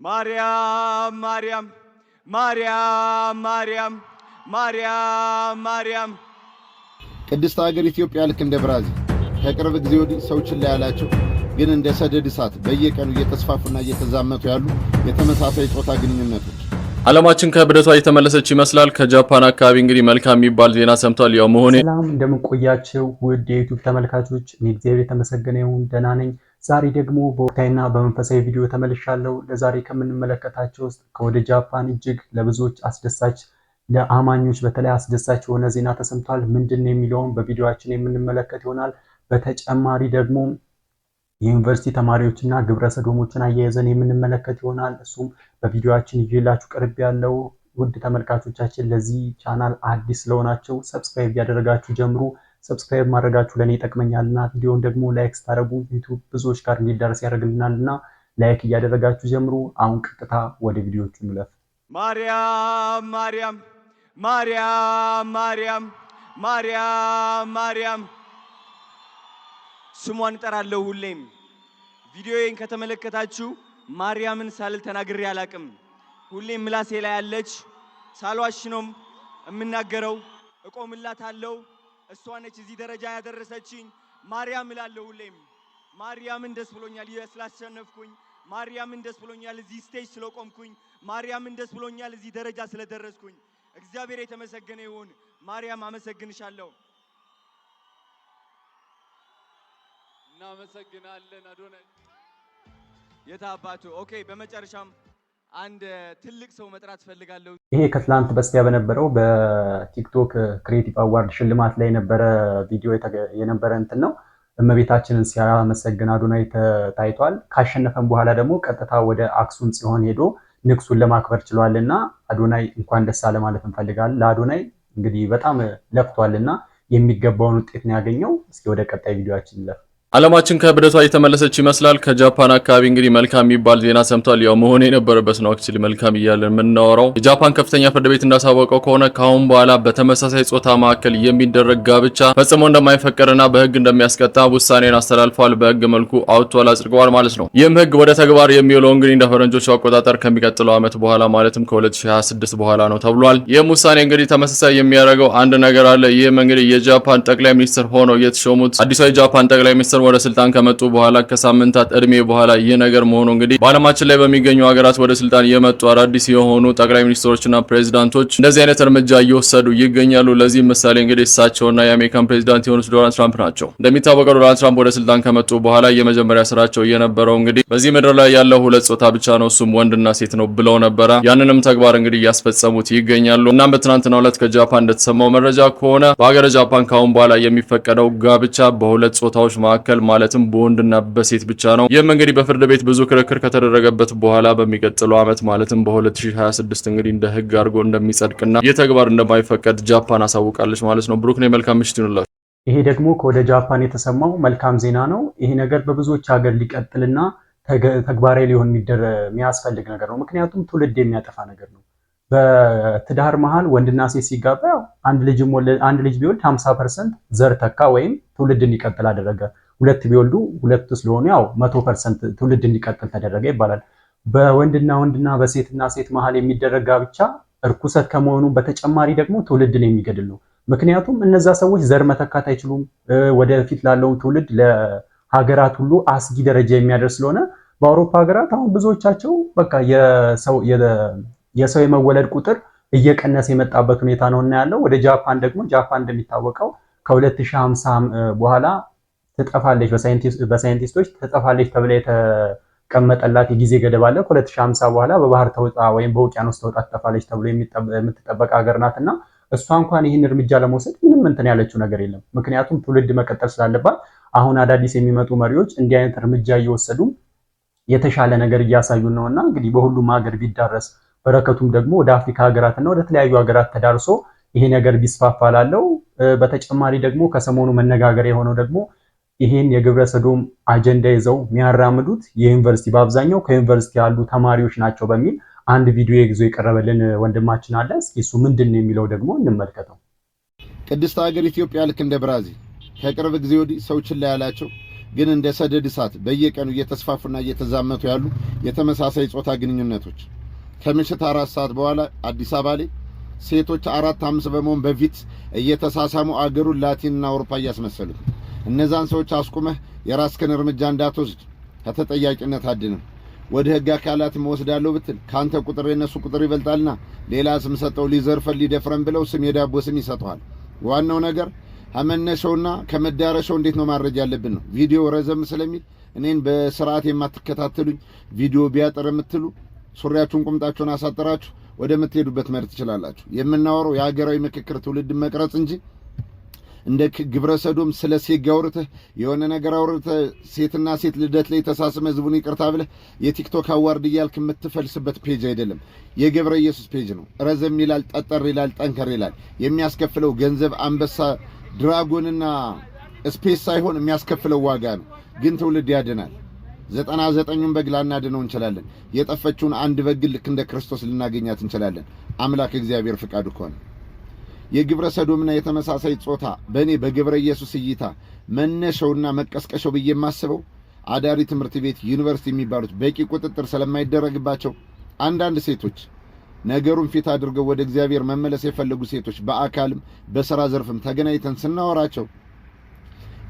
ማርያም ማርያም ማርያም ማርያም ማርያም ማርያም ቅድስት ሀገር ኢትዮጵያ ልክ እንደ ብራዚል ከቅርብ ጊዜ ወዲህ ሰው ችላ ያላቸው ግን እንደ ሰደድ እሳት በየቀኑ እየተስፋፉና እየተዛመቱ ያሉ የተመሳሳይ ጾታ ግንኙነቶች ዓለማችን ከብደቷ እየተመለሰች ይመስላል። ከጃፓን አካባቢ እንግዲህ መልካም የሚባል ዜና ሰምቷል። ያው መሆኔ ሰላም እንደምንቆያችሁ ውድ የዩቲዩብ ተመልካቾች፣ እኔ እግዚአብሔር የተመሰገነ ይሁን ደህና ነኝ። ዛሬ ደግሞ በወቅታዊና በመንፈሳዊ ቪዲዮ ተመልሻለሁ። ለዛሬ ከምንመለከታቸው ውስጥ ከወደ ጃፓን እጅግ ለብዙዎች አስደሳች፣ ለአማኞች በተለይ አስደሳች የሆነ ዜና ተሰምቷል። ምንድን ነው የሚለውን በቪዲዮአችን የምንመለከት ይሆናል። በተጨማሪ ደግሞ የዩኒቨርሲቲ ተማሪዎችና ግብረ ሰዶሞችን አያይዘን የምንመለከት ይሆናል። እሱም በቪዲዮአችን ይዤላችሁ ቀርብ ያለው። ውድ ተመልካቾቻችን ለዚህ ቻናል አዲስ ስለሆናችሁ ሰብስክራይብ ያደረጋችሁ ጀምሩ። ሰብስክራይብ ማድረጋችሁ ለኔ ይጠቅመኛልና ቪዲዮውን ደግሞ ላይክ ስታደርጉ ዩቲዩብ ብዙዎች ጋር እንዲዳረስ ያደርግልናልና ላይክ እያደረጋችሁ ጀምሩ። አሁን ቀጥታ ወደ ቪዲዮቹ እንለፍ። ማርያም ማርያም ማርያም ማርያም ማርያም ማርያም ስሟን እጠራለሁ ሁሌም። ቪዲዮዬን ከተመለከታችሁ ማርያምን ሳልል ተናግሬ አላቅም። ሁሌም ምላሴ ላይ ያለች ሳልዋሽ ነው የምናገረው። እቆምላታለሁ። እሷ ነች እዚህ ደረጃ ያደረሰችኝ። ማርያም እላለሁ ሁሌም። ማርያምን ደስ ብሎኛል ስላሸነፍኩኝ። ማርያምን ደስ ብሎኛል እዚህ ስቴጅ ስለቆምኩኝ። ማርያምን ደስ ብሎኛል እዚህ ደረጃ ስለደረስኩኝ። እግዚአብሔር የተመሰገነ ይሁን። ማርያም አመሰግንሻለሁ። እናመሰግናለን አዶናይ የታባቱ። ኦኬ፣ በመጨረሻም አንድ ትልቅ ሰው መጥራት ፈልጋለሁ። ይሄ ከትላንት በስቲያ በነበረው በቲክቶክ ክሬቲቭ አዋርድ ሽልማት ላይ የነበረ ቪዲዮ የነበረ እንትን ነው። እመቤታችንን ሲያመሰግን አዶናይ ታይቷል። ካሸነፈን በኋላ ደግሞ ቀጥታ ወደ አክሱም ጽዮን ሄዶ ንግሱን ለማክበር ችሏልና አዶናይ እንኳን ደስ አለ ማለት እንፈልጋለን። ለአዶናይ እንግዲህ በጣም ለፍቷልና የሚገባውን ውጤት ነው ያገኘው። እስኪ ወደ ቀጣይ ቪዲዮአችን እንለፍ። ዓለማችን ከብደቷ እየተመለሰች ይመስላል። ከጃፓን አካባቢ እንግዲህ መልካም የሚባል ዜና ሰምቷል። ያው መሆን የነበረበት ነው አክቹሊ መልካም እያለን የምናወራው። የጃፓን ከፍተኛ ፍርድ ቤት እንዳሳወቀው ከሆነ ካሁን በኋላ በተመሳሳይ ጾታ መካከል የሚደረግ ጋብቻ ፈጽሞ እንደማይፈቀድና በሕግ እንደሚያስቀጣ ውሳኔን አስተላልፈዋል። በሕግ መልኩ አውጥቷል፣ አጽድቀዋል ማለት ነው። ይህም ሕግ ወደ ተግባር የሚውለው እንግዲህ እንደ ፈረንጆቹ አቆጣጠር ከሚቀጥለው ዓመት በኋላ ማለትም ከ2026 በኋላ ነው ተብሏል። ይህም ውሳኔ እንግዲህ ተመሳሳይ የሚያደርገው አንድ ነገር አለ። ይህም እንግዲህ የጃፓን ጠቅላይ ሚኒስትር ሆነው የተሾሙት አዲሱ የጃፓን ጠቅላይ ሚኒስትር ወደ ስልጣን ከመጡ በኋላ ከሳምንታት እድሜ በኋላ ይህ ነገር መሆኑ እንግዲህ በዓለማችን ላይ በሚገኙ ሀገራት ወደ ስልጣን የመጡ አዳዲስ የሆኑ ጠቅላይ ሚኒስትሮችና ፕሬዝዳንቶች እንደዚህ አይነት እርምጃ እየወሰዱ ይገኛሉ። ለዚህ ምሳሌ እንግዲህ እሳቸውና የአሜሪካን ፕሬዝዳንት የሆኑት ዶናልድ ትራምፕ ናቸው። እንደሚታወቀው ዶናልድ ትራምፕ ወደ ስልጣን ከመጡ በኋላ የመጀመሪያ ስራቸው የነበረው እንግዲህ በዚህ ምድር ላይ ያለው ሁለት ጾታ ብቻ ነው፣ እሱም ወንድና ሴት ነው ብለው ነበረ። ያንንም ተግባር እንግዲህ እያስፈጸሙት ይገኛሉ። እናም በትናንትናው ዕለት ከጃፓን እንደተሰማው መረጃ ከሆነ በሀገረ ጃፓን ካሁን በኋላ የሚፈቀደው ጋብቻ በሁለት ጾታዎች መካከል ማለትም በወንድና በሴት ብቻ ነው። ይህም እንግዲህ በፍርድ ቤት ብዙ ክርክር ከተደረገበት በኋላ በሚቀጥለው ዓመት ማለትም በ2026 እንግዲህ እንደ ሕግ አድርጎ እንደሚጸድቅና የተግባር እንደማይፈቀድ ጃፓን አሳውቃለች ማለት ነው። ብሩክ ነው። መልካም ምሽት ይሁንላችሁ። ይሄ ደግሞ ከወደ ጃፓን የተሰማው መልካም ዜና ነው። ይሄ ነገር በብዙዎች ሀገር ሊቀጥልና ተግባራዊ ሊሆን የሚያስፈልግ ነገር ነው። ምክንያቱም ትውልድ የሚያጠፋ ነገር ነው። በትዳር መሃል ወንድና ሴት ሲጋባ አንድ ልጅ ቢወልድ 50% ዘር ተካ ወይም ትውልድ እንዲቀጥል አደረገ። ሁለት ቢወልዱ ሁለት ስለሆኑ ያው 100% ትውልድ እንዲቀጥል ተደረገ ይባላል። በወንድና በሴትና ሴት መሃል የሚደረግ ጋብቻ እርኩሰት ከመሆኑ በተጨማሪ ደግሞ ትውልድን የሚገድል ነው። ምክንያቱም እነዛ ሰዎች ዘር መተካት አይችሉም። ወደፊት ላለው ትውልድ ለሀገራት ሁሉ አስጊ ደረጃ የሚያደርስ ስለሆነ በአውሮፓ ሀገራት አሁን ብዙዎቻቸው በቃ የሰው የመወለድ ቁጥር እየቀነሰ የመጣበት ሁኔታ ነው እና ያለው። ወደ ጃፓን ደግሞ ጃፓን እንደሚታወቀው ከ2050 በኋላ ትጠፋለች፣ በሳይንቲስቶች ትጠፋለች ተብላ የተቀመጠላት የጊዜ ገደብ አለ። ከ2050 በኋላ በባህር ተውጣ ወይም በውቅያኖስ ተውጣ ትጠፋለች ተብሎ የምትጠበቅ ሀገር ናትና እሷ እንኳን ይህን እርምጃ ለመውሰድ ምንም እንትን ያለችው ነገር የለም። ምክንያቱም ትውልድ መቀጠል ስላለባት አሁን አዳዲስ የሚመጡ መሪዎች እንዲህ አይነት እርምጃ እየወሰዱ የተሻለ ነገር እያሳዩ ነውና እንግዲህ በሁሉም ሀገር ቢዳረስ በረከቱም ደግሞ ወደ አፍሪካ ሀገራትና ወደ ተለያዩ ሀገራት ተዳርሶ ይሄ ነገር ቢስፋፋ ላለው። በተጨማሪ ደግሞ ከሰሞኑ መነጋገሪያ የሆነው ደግሞ ይሄን የግብረ ሰዶም አጀንዳ ይዘው የሚያራምዱት የዩኒቨርሲቲ በአብዛኛው ከዩኒቨርሲቲ ያሉ ተማሪዎች ናቸው በሚል አንድ ቪዲዮ ይዞ የቀረበልን ወንድማችን አለ። እስኪ እሱ ምንድነው የሚለው ደግሞ እንመልከተው። ቅድስት ሀገር ኢትዮጵያ ልክ እንደ ብራዚል ከቅርብ ጊዜ ወዲህ ሰው ችላ ያላቸው ግን እንደ ሰደድ እሳት በየቀኑ እየተስፋፉና እየተዛመቱ ያሉ የተመሳሳይ ጾታ ግንኙነቶች ከምሽት 4 ሰዓት በኋላ አዲስ አበባ ላይ ሴቶች 4-5 በመሆን በፊት እየተሳሳሙ አገሩን ላቲንና አውሮፓ እያስመሰሉት እነዛን ሰዎች አስቁመህ የራስህን እርምጃ እንዳትወስድ ከተጠያቂነት አድነህ ወደ ህግ አካላት ወስዳለሁ ብትል ካንተ ቁጥር የነሱ ቁጥር ይበልጣልና ሌላ ስም ሰጠው ሊዘርፈን ሊደፍረን ብለው ስም የዳቦ ስም ይሰጠዋል። ዋናው ነገር ከመነሻውና ከመዳረሻው እንዴት ነው ማድረግ ያለብን ነው። ቪዲዮ ረዘም ስለሚል እኔን በስርዓት የማትከታተሉኝ ቪዲዮ ቢያጠር የምትሉ ሱሪያችሁን ቁምጣችሁን አሳጥራችሁ ወደ ምትሄዱበት መርጥ ትችላላችሁ። የምናወራው የሀገራዊ ምክክር ትውልድ መቅረጽ እንጂ እንደ ግብረ ሰዶም ስለ ሴት ጋውርተህ የሆነ ነገር አውርተህ ሴትና ሴት ልደት ላይ ተሳስመ ህዝቡን ይቅርታ ብለህ የቲክቶክ አዋርድ እያልክ የምትፈልስበት ፔጅ አይደለም። የገብረ ኢየሱስ ፔጅ ነው። ረዘም ይላል፣ ጠጠር ይላል፣ ጠንከር ይላል። የሚያስከፍለው ገንዘብ አንበሳ ድራጎንና ስፔስ ሳይሆን የሚያስከፍለው ዋጋ ነው። ግን ትውልድ ያድናል። 99ን በግ ላናድነው እንችላለን። የጠፈችውን አንድ በግ ልክ እንደ ክርስቶስ ልናገኛት እንችላለን። አምላክ እግዚአብሔር ፍቃዱ ከሆነ የግብረ ሰዶምና የተመሳሳይ ጾታ በእኔ በገብረ ኢየሱስ እይታ መነሻውና መቀስቀሻው ብዬ የማስበው አዳሪ ትምህርት ቤት ዩኒቨርሲቲ የሚባሉት በቂ ቁጥጥር ስለማይደረግባቸው አንዳንድ ሴቶች ነገሩን ፊት አድርገው ወደ እግዚአብሔር መመለስ የፈለጉ ሴቶች በአካልም በሥራ ዘርፍም ተገናኝተን ስናወራቸው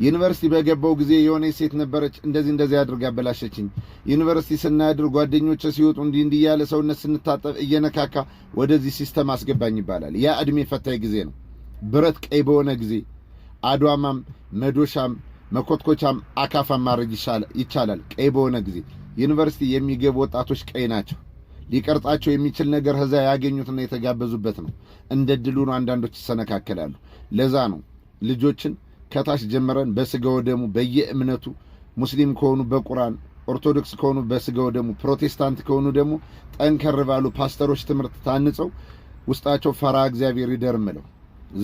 ዩኒቨርሲቲ በገባው ጊዜ የሆነ ሴት ነበረች እንደዚህ አድርጋ አበላሸችኝ። ዩኒቨርሲቲ ስናድር ጓደኞቼ ሲወጡ እንዲህ ያለ ሰውነት ስንታጠብ እየነካካ ወደዚህ ሲስተም አስገባኝ ይባላል። ያ እድሜ ፈታኝ ጊዜ ነው። ብረት ቀይ በሆነ ጊዜ አድዋማም መዶሻም መኮትኮቻም አካፋም ማድረግ ይቻላል። ቀይ በሆነ ጊዜ ዩኒቨርሲቲ የሚገቡ ወጣቶች ቀይ ናቸው። ሊቀርጻቸው የሚችል ነገር ህዛ ያገኙትና የተጋበዙበት ነው። እንደ ድሉ ነው አንዳንዶች ይሰነካከላሉ። ለዛ ነው ልጆችን ከታች ጀመረን በስጋው ደሙ በየእምነቱ ሙስሊም ከሆኑ በቁርአን ኦርቶዶክስ ከሆኑ በስጋው ደሙ ፕሮቴስታንት ከሆኑ ደግሞ ጠንከር ባሉ ፓስተሮች ትምህርት ታንጸው ውስጣቸው ፈራ እግዚአብሔር ይደርምለው።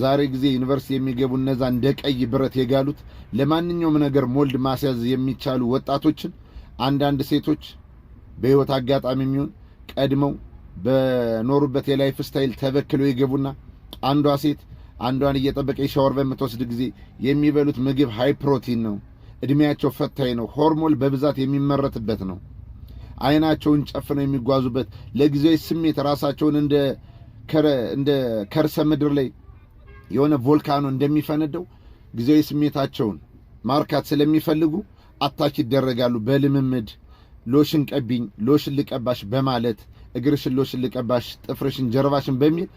ዛሬ ጊዜ ዩኒቨርሲቲ የሚገቡ እነዛ እንደ ቀይ ብረት የጋሉት ለማንኛውም ነገር ሞልድ ማስያዝ የሚቻሉ ወጣቶችን አንዳንድ ሴቶች በህይወት አጋጣሚ የሚሆን ቀድመው በኖሩበት የላይፍ ስታይል ተበክለው ይገቡና አንዷ ሴት አንዷን እየጠበቀ ሻወር በምትወስድ ጊዜ የሚበሉት ምግብ ሃይ ፕሮቲን ነው። እድሜያቸው ፈታኝ ነው። ሆርሞን በብዛት የሚመረትበት ነው። አይናቸውን ጨፍነው የሚጓዙበት ለጊዜያዊ ስሜት ራሳቸውን እንደ ከርሰ ምድር ላይ የሆነ ቮልካኖ እንደሚፈነደው ጊዜያዊ ስሜታቸውን ማርካት ስለሚፈልጉ አታክ ይደረጋሉ። በልምምድ ሎሽን ቀቢኝ፣ ሎሽን ልቀባሽ በማለት እግርሽን ሎሽን ልቀባሽ፣ ጥፍርሽን፣ ጀርባሽን በሚል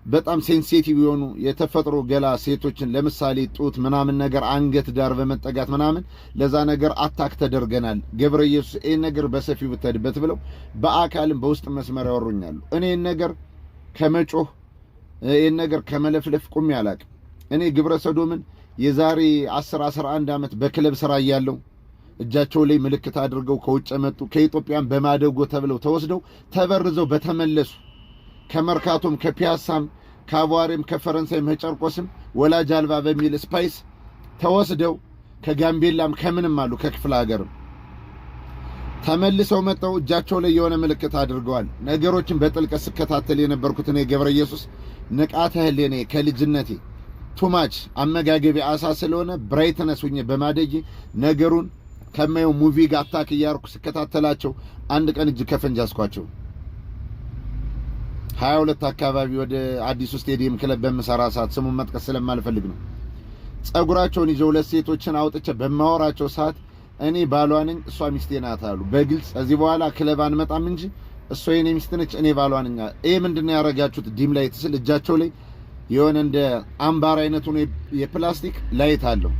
በጣም ሴንሲቲቭ የሆኑ የተፈጥሮ ገላ ሴቶችን ለምሳሌ ጡት ምናምን ነገር አንገት ዳር በመጠጋት ምናምን ለዛ ነገር አታክ ተደርገናል። ገብረ ኢየሱስ ይሄን ነገር በሰፊው ብትሄድበት ብለው በአካልም በውስጥ መስመር ያወሩኛሉ። እኔ ይሄን ነገር ከመጮህ ይሄን ነገር ከመለፍለፍ ቁም ያላቅ እኔ ግብረ ሰዶምን የዛሬ 10-11 ዓመት በክለብ ስራ ያለው እጃቸው ላይ ምልክት አድርገው ከውጭ መጡ ከኢትዮጵያን በማደጎ ተብለው ተወስደው ተበርዘው በተመለሱ ከመርካቶም ከፒያሳም ከአቧሬም ከፈረንሳይም ከጨርቆስም ወላጅ አልባ በሚል ስፓይስ ተወስደው ከጋምቤላም ከምንም አሉ ከክፍለ ሀገርም ተመልሰው መጣው እጃቸው ላይ የሆነ ምልክት አድርገዋል። ነገሮችን በጥልቀት ስከታተል የነበርኩት እኔ ገብረ ኢየሱስ ንቃተ ህሊናዬ ከልጅነቴ ቱማች አመጋገቤ አሳ ስለሆነ ብራይትነስ ሆኜ በማደጌ ነገሩን ከማየው ሙቪ ጋር አታክ እያርኩ ስከታተላቸው አንድ ቀን እጅ ከፈንጅ አስኳቸው። 22 አካባቢ ወደ አዲሱ ስቴዲየም ክለብ በመሰራ ሰዓት ስሙን መጥቀስ ስለማልፈልግ ነው። ጸጉራቸውን ይዘው ሁለት ሴቶችን አውጥቼ በማወራቸው ሰዓት እኔ ባሏ ነኝ እሷ ሚስቴ ናት አሉ። በግልጽ እዚህ በኋላ ክለብ አንመጣም እንጂ እሷ የኔ ሚስት ነች እኔ ባሏ ነኝ። ይሄ ምንድነው ያረጋችሁት? ዲም ላይት ስል እጃቸው ላይ የሆነ እንደ አምባር አይነት ሆኖ የፕላስቲክ ላይት አለው።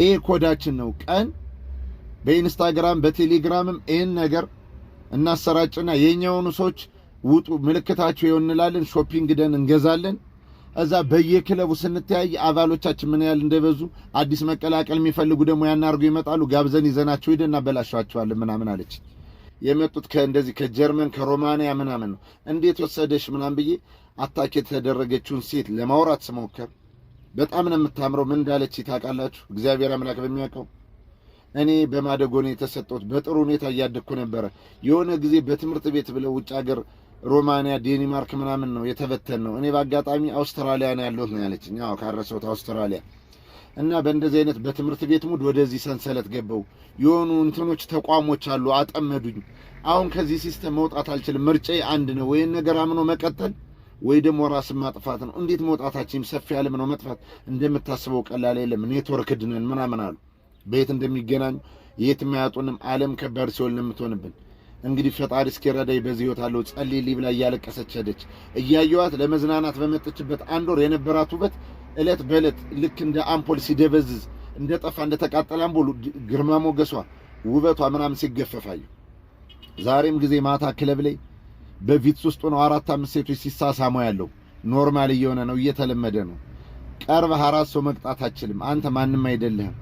ይሄ ኮዳችን ነው። ቀን በኢንስታግራም በቴሌግራምም ይሄን ነገር እናሰራጭና የኛውኑ ሰዎች ውጡ ምልክታቸው ይሆንላልን ሾፒንግ ደን እንገዛለን። እዛ በየክለቡ ስንተያይ አባሎቻችን ምን ያህል እንደበዙ አዲስ መቀላቀል የሚፈልጉ ደግሞ ያናርጉ ይመጣሉ። ጋብዘን ይዘናቸው ሄደና በላሻቸዋለን ምናምን አለች። የመጡት ከእንደዚህ ከጀርመን ከሮማኒያ ምናምን ነው። እንዴት ወሰደሽ ምናምን ብዬ አታክ የተደረገችውን ሴት ለማውራት ስሞከር በጣም ነው የምታምረው። ምን እንዳለች ታውቃላችሁ? እግዚአብሔር አምላክ በሚያውቀው እኔ በማደጎ ነው የተሰጠሁት። በጥሩ ሁኔታ እያደግኩ ነበረ። የሆነ ጊዜ በትምህርት ቤት ብለው ውጭ ሀገር ሮማኒያ ዴንማርክ ምናምን ነው የተበተን ነው። እኔ በአጋጣሚ አውስትራሊያ ነው ያለሁት ነው ያለችኝ። አዎ ካረሰውት አውስትራሊያ እና በእንደዚህ አይነት በትምህርት ቤት ሙድ ወደዚህ ሰንሰለት ገባው። የሆኑ እንትኖች ተቋሞች አሉ አጠመዱኝ። አሁን ከዚህ ሲስተም መውጣት አልችልም። ምርጫዬ አንድ ነው፣ ወይ ነገር አምኖ መቀጠል ወይ ደግሞ ራስን ማጥፋት ነው። እንዴት መውጣታችን ሰፊ ዓለም ነው። መጥፋት እንደምታስበው ቀላል የለም። ኔትወርክ ድነን ምናምን አሉ በየት እንደሚገናኙ የት ማያጡንም ዓለም ከባድ ሲሆን ለምትሆንብን እንግዲህ ፈጣሪ እስኪረዳይ በዚህ ህይወት አለው ጸልይልኝ ብላ እያለቀሰች ሄደች። እያየዋት ለመዝናናት በመጠችበት አንድ ወር የነበራት ውበት እለት በእለት ልክ እንደ አምፖል ሲደበዝዝ እንደ ጠፋ እንደ ተቃጠለ አምፖል ግርማ ሞገሷ ውበቷ ምናምን ሲገፈፋዩ ዛሬም ጊዜ ማታ ክለብ ላይ በቪትስ ውስጥ ነው 4-5 ሴቶች ሲሳሳሙ ያለው ኖርማል እየሆነ ነው፣ እየተለመደ ነው። ቀርበህ አራት ሰው መቅጣት አትችልም። አንተ ማንም አይደለህም።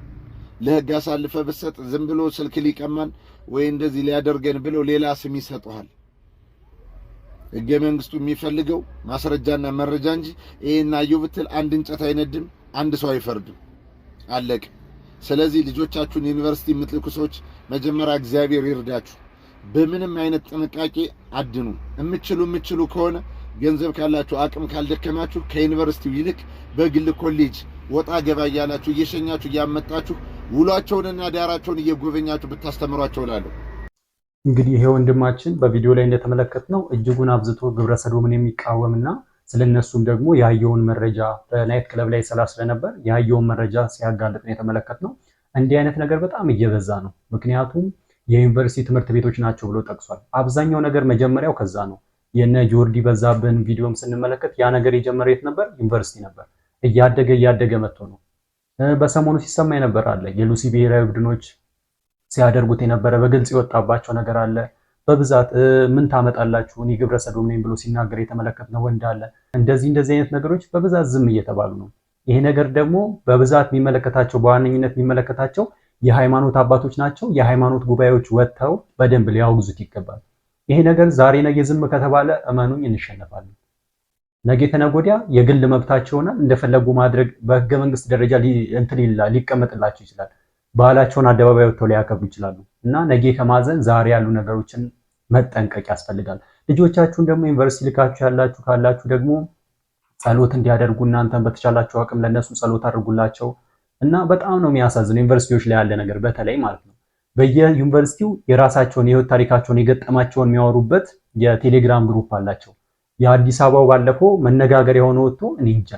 ለህግ አሳልፈ ብሰጥ ዝም ብሎ ስልክ ሊቀማን ወይ እንደዚህ ሊያደርገን ብሎ ሌላ ስም ይሰጡሃል። ህገ መንግስቱ የሚፈልገው ማስረጃና መረጃ እንጂ ይሄን አየሁ ብትል አንድ እንጨት አይነድም፣ አንድ ሰው አይፈርድም። አለቅ። ስለዚህ ልጆቻችሁን ዩኒቨርሲቲ የምትልኩ ሰዎች መጀመሪያ እግዚአብሔር ይርዳችሁ። በምንም አይነት ጥንቃቄ አድኑ። የምትችሉ ከሆነ ገንዘብ ካላችሁ አቅም ካልደከማችሁ ከዩኒቨርሲቲው ይልቅ በግል ኮሌጅ ወጣ ገባ እያላችሁ እየሸኛችሁ እያመጣችሁ ውሏቸውንና ዳራቸውን እየጎበኛችሁ ብታስተምሯቸው እላለሁ። እንግዲህ ይሄ ወንድማችን በቪዲዮ ላይ እንደተመለከትነው እጅጉን አብዝቶ ግብረ ሰዶምን የሚቃወምና ስለነሱም ደግሞ ያየውን መረጃ በናይት ክለብ ላይ ስለነበር ያየውን መረጃ ሲያጋልጥ ነው የተመለከትነው። እንዲህ አይነት ነገር በጣም እየበዛ ነው። ምክንያቱም የዩኒቨርሲቲ ትምህርት ቤቶች ናቸው ብሎ ጠቅሷል። አብዛኛው ነገር መጀመሪያው ከዛ ነው። የነ ጆርዲ በዛብን ቪዲዮም ስንመለከት ያ ነገር የጀመረ የት ነበር? ዩኒቨርሲቲ ነበር። እያደገ መጥቶ ነው። በሰሞኑ ሲሰማ የነበር አለ የሉሲ ብሔራዊ ቡድኖች ሲያደርጉት የነበረ በግልጽ የወጣባቸው ነገር አለ። በብዛት ምን ታመጣላችሁ እኔ ግብረ ሰዶም ነኝ ብሎ ሲናገር የተመለከትነው ወንድ አለ። እንደዚህ አይነት ነገሮች በብዛት ዝም እየተባሉ ነው። ይሄ ነገር ደግሞ በብዛት የሚመለከታቸው በዋነኝነት የሚመለከታቸው የሃይማኖት አባቶች ናቸው። የሃይማኖት ጉባኤዎች ወጥተው በደንብ ሊያወግዙት ይገባል። ይሄ ነገር ዛሬ ነገ ዝም ከተባለ እመኑኝ እንሸነፋለን። ነገ ተነገ ወዲያ የግል መብታቸውና እንደፈለጉ ማድረግ በህገ መንግስት ደረጃ ሊቀመጥላቸው ይችላል። ባህላቸውን አደባባይ ወጥተው ሊያከብሩ ይችላሉ። እና ነገ ከማዘን ዛሬ ያሉ ነገሮችን መጠንቀቅ ያስፈልጋል። ልጆቻችሁን ደግሞ ዩኒቨርሲቲ ልካችሁ ካላችሁ ደግሞ ጸሎት እንዲያደርጉ እናንተን በተቻላችሁ አቅም ለነሱ ጸሎት አድርጉላቸው። እና በጣም ነው የሚያሳዝነው ዩኒቨርሲቲዎች ላይ ያለ ነገር በተለይ ማለት ነው። በየዩኒቨርሲቲው የራሳቸውን የህይወት ታሪካቸውን የገጠማቸውን የሚያወሩበት የቴሌግራም ግሩፕ አላቸው። የአዲስ አበባው ባለፈው መነጋገር የሆነ ወጥቶ እኔ እንጃ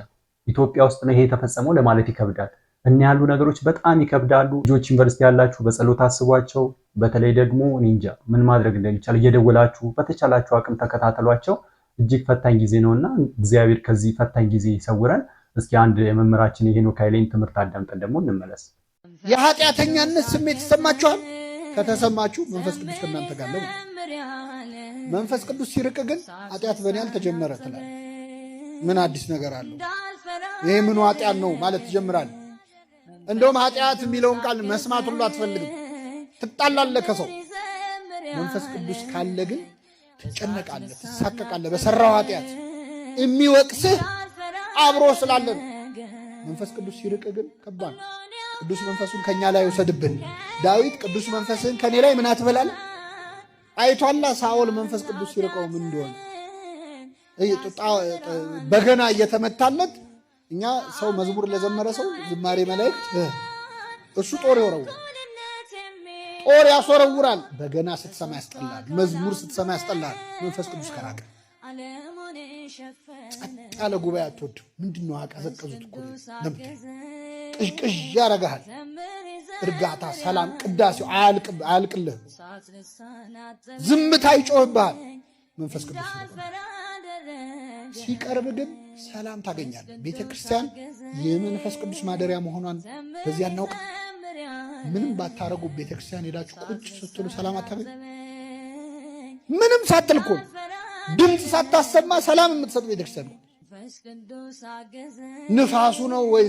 ኢትዮጵያ ውስጥ ነው ይሄ የተፈጸመው ለማለት ይከብዳል። እና ያሉ ነገሮች በጣም ይከብዳሉ። ልጆች ዩኒቨርሲቲ ያላችሁ በጸሎት አስቧቸው። በተለይ ደግሞ እኔ እንጃ ምን ማድረግ እንደሚቻል እየደወላችሁ በተቻላችሁ አቅም ተከታተሏቸው። እጅግ ፈታኝ ጊዜ ነውና እግዚአብሔር ከዚህ ፈታኝ ጊዜ ይሰውረን። እስኪ አንድ የመምህራችን የሄኖክ ኃይሌን ትምህርት አዳምጠን ደግሞ እንመለስ። የኃጢአተኛነት ስሜት ይሰማችኋል? ከተሰማችሁ መንፈስ ቅዱስ ከእናንተ ጋር ነው። መንፈስ ቅዱስ ሲርቅ ግን ኃጢአት በእኔ አልተጀመረ ትላለህ። ምን አዲስ ነገር አለው? ይሄ ምኑ ኃጢአት ነው ማለት ትጀምራለህ። እንደውም ኃጢአት የሚለውን ቃል መስማት ሁሉ አትፈልግም፣ ትጣላለህ ከሰው። መንፈስ ቅዱስ ካለ ግን ትጨነቃለህ፣ ትሳቀቃለህ። በሰራው ኃጢአት የሚወቅስህ አብሮ ስላለ ነው። መንፈስ ቅዱስ ሲርቅ ግን ከባድ። ቅዱስ መንፈሱን ከኛ ላይ ወሰድብን። ዳዊት ቅዱስ መንፈስህን ከኔ ላይ ምን አትበላል አይቷላ። ሳኦል መንፈስ ቅዱስ ሲርቀው ምን እንደሆነ በገና እየተመታለት እኛ ሰው መዝሙር ለዘመረ ሰው ዝማሬ መላእክት እሱ ጦር ይወረውራል፣ ጦር ያስወረውራል። በገና ስትሰማ ያስጠላል፣ መዝሙር ስትሰማ ያስጠላል። መንፈስ ቅዱስ ከራቀ ጸጥ ያለ ጉባኤ አትወድም። ምንድነው አቀዘቀዙት እኮ ቅዥቅዥ ያረጋሃል። እርጋታ፣ ሰላም፣ ቅዳሴው አያልቅልህ። ዝምታ ይጮህብሃል። መንፈስ ቅዱስ ሲቀርብ ግን ሰላም ታገኛለህ። ቤተ ክርስቲያን የመንፈስ ቅዱስ ማደሪያ መሆኗን በዚህ አናውቅ። ምንም ባታረጉ ቤተ ክርስቲያን ሄዳችሁ ቁጭ ስትሉ ሰላም አታገኙ። ምንም ሳትል እኮ ድምፅ ሳታሰማ ሰላም የምትሰጥ ቤተ ክርስቲያን ነው። ንፋሱ ነው ወይ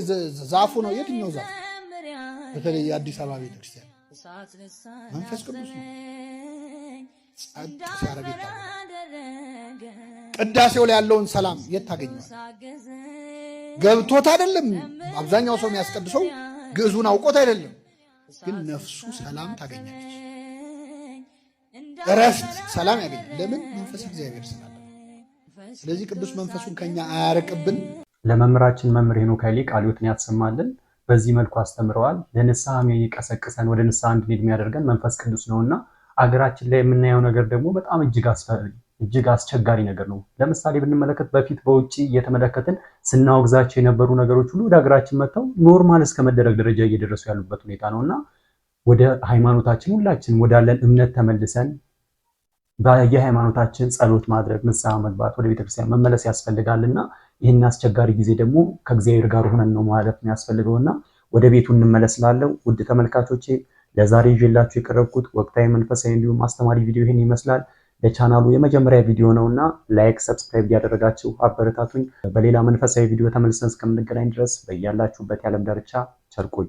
ዛፉ ነው? የትኛው ዛፍ? በተለይ የአዲስ አበባ ቤተ ክርስቲያን መንፈስ ቅዱስ ነው። ጸጥ ሲያረግ ቅዳሴው ላይ ያለውን ሰላም የት ታገኘዋል? ገብቶት አይደለም። አብዛኛው ሰው የሚያስቀድሰው ግዕዙን አውቆት አይደለም፣ ግን ነፍሱ ሰላም ታገኛለች። እረፍት፣ ሰላም ያገኛል። ለምን? መንፈስ እግዚአብሔር ስላለ። ስለዚህ ቅዱስ መንፈሱን ከኛ አያርቅብን። ለመምህራችን መምህር ሄኖክ ኃይሌ ቃልዮትን ያሰማልን። በዚህ መልኩ አስተምረዋል። ለንስሐ የሚቀሰቅሰን ወደ ንስሐ እንድንሄድ የሚያደርገን መንፈስ ቅዱስ ነውና አገራችን ላይ የምናየው ነገር ደግሞ በጣም እጅግ አስቸጋሪ ነገር ነው። ለምሳሌ ብንመለከት በፊት በውጪ እየተመለከትን ስናወግዛቸው የነበሩ ነገሮች ሁሉ ወደ ሀገራችን መጥተው ኖርማል እስከ መደረግ ደረጃ እየደረሱ ያሉበት ሁኔታ ነውና ወደ ሃይማኖታችን ሁላችን ወዳለን እምነት ተመልሰን በየሃይማኖታችን ጸሎት ማድረግ፣ ንስሐ መግባት፣ ወደ ቤተክርስቲያን መመለስ ያስፈልጋልና ይህን አስቸጋሪ ጊዜ ደግሞ ከእግዚአብሔር ጋር ሆነን ነው ማለት የሚያስፈልገውና ወደ ቤቱ እንመለስላለው። ውድ ተመልካቾቼ ለዛሬ ይዤላችሁ የቀረብኩት ወቅታዊ መንፈሳዊ እንዲሁም አስተማሪ ቪዲዮ ይህን ይመስላል። ለቻናሉ የመጀመሪያ ቪዲዮ ነውና ላይክ፣ ሰብስክራይብ ያደረጋችሁ አበረታቱኝ። በሌላ መንፈሳዊ ቪዲዮ ተመልሰን እስከምንገናኝ ድረስ በያላችሁበት የዓለም ዳርቻ ቸር ቆዩ።